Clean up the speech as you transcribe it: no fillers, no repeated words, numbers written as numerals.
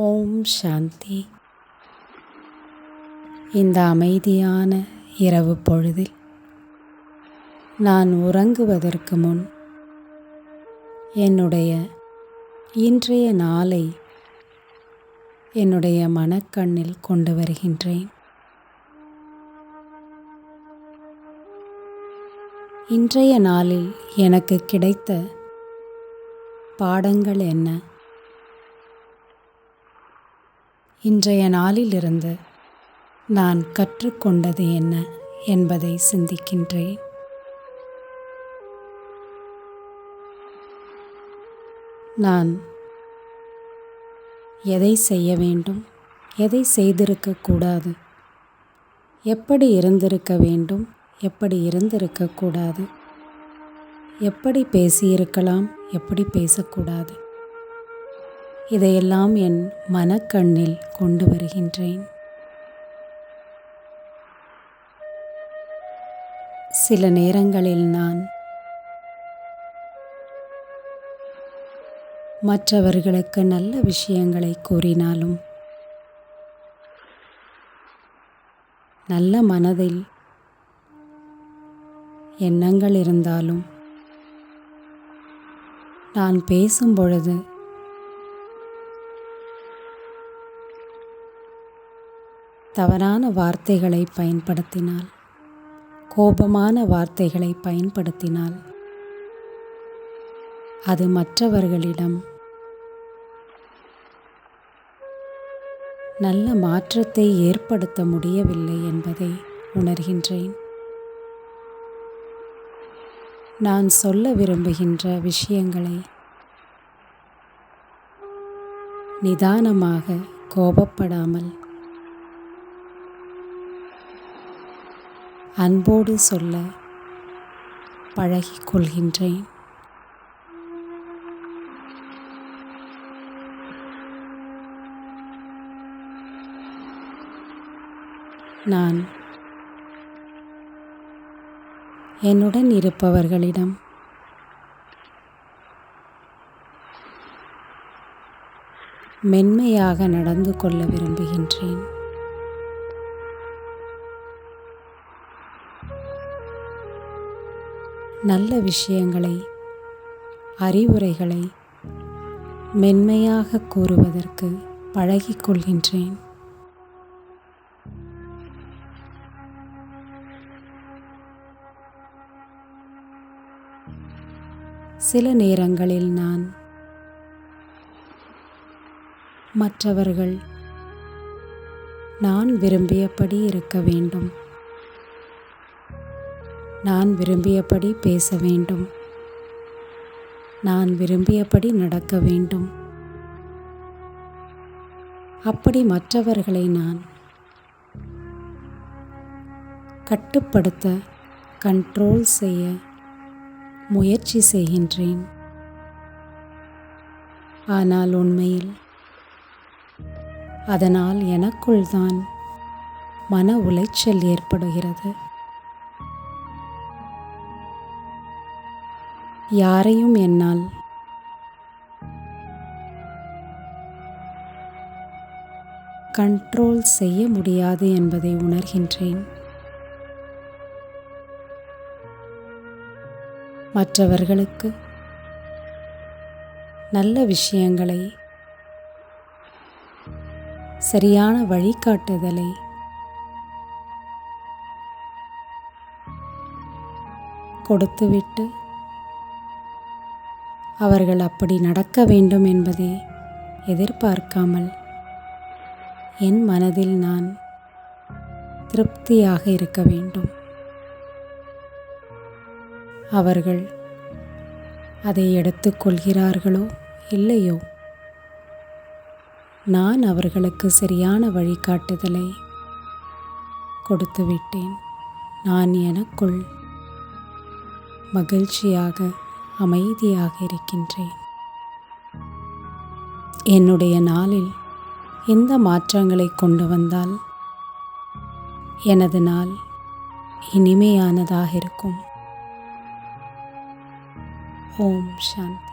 ஓம் சாந்தி. இந்த அமைதியான இரவு பொழுதில் நான் உறங்குவதற்கு முன் என்னுடைய இன்றைய நாளை என்னுடைய மனக்கண்ணில் கொண்டு வருகின்றேன். இன்றைய நாளில் எனக்கு கிடைத்த பாடங்கள் என்ன? இன்றைய நாளிலிருந்து நான் கற்றுக்கொண்டது என்ன என்பதை சிந்திக்கின்றேன். நான் எதை செய்ய வேண்டும், எதை செய்திருக்கக்கூடாது, எப்படி இருந்திருக்க வேண்டும், எப்படி இருந்திருக்கக்கூடாது, எப்படி பேசியிருக்கலாம், எப்படி பேசக்கூடாது, இதையெல்லாம் என் மனக்கண்ணில் கொண்டு வருகின்றேன். சில நேரங்களில் நான் மற்றவர்களுக்கு நல்ல விஷயங்களை கூறினாலும், நல்ல மனதில் எண்ணங்கள் இருந்தாலும், நான் பேசும் பொழுது தவறான வார்த்தைகளை பயன்படுத்தினால், கோபமான வார்த்தைகளை பயன்படுத்தினால், அது மற்றவர்களிடம் நல்ல மாற்றத்தை ஏற்படுத்த முடியவில்லை என்பதை உணர்கின்றேன். நான் சொல்ல விரும்புகின்ற விஷயங்களை நிதானமாக, கோபப்படாமல், அன்போடு சொல்ல பழகிக் கொள்கின்றேன். நான் என்னுடன் இருப்பவர்களிடம் மென்மையாக நடந்து கொள்ள விரும்புகின்றேன். நல்ல விஷயங்களை, அறிவுரைகளை மென்மையாக கூறுவதற்கு பழகிக் கொள்கின்றேன். சில நேரங்களில் நான் மற்றவர்கள் நான் விரும்பியபடி இருக்க வேண்டும், நான் விரும்பியபடி பேச வேண்டும், நான் விரும்பியபடி நடக்க வேண்டும், அப்படி மற்றவர்களை நான் கட்டுப்படுத்த, கண்ட்ரோல் செய்ய முயற்சி செய்கின்றேன். ஆனால் உண்மையில் அதனால் எனக்குள் தான் மன உளைச்சல் ஏற்படுகிறது. யாரையும் என்னால் கண்ட்ரோல் செய்ய முடியாது என்பதை உணர்கின்றேன். மற்றவர்களுக்கு நல்ல விஷயங்களை, சரியான வழிகாட்டுதலை கொடுத்துவிட்டு அவர்கள் அப்படி நடக்க வேண்டும் என்பதை எதிர்பார்க்காமல் என் மனதில் நான் திருப்தியாக இருக்க வேண்டும். அவர்கள் அதை எடுத்துக்கொள்கிறார்களோ இல்லையோ, நான் அவர்களுக்கு சரியான வழிகாட்டுதலை கொடுத்துவிட்டேன். நான் எனக்குள் மகிழ்ச்சியாக, அமைதியாக இருக்கின்றேன். என்னுடைய நாளில் எந்த மாற்றங்களை கொண்டு வந்தால் எனது நாள் இனிமையானதாக இருக்கும். ஓம் சாந்தி.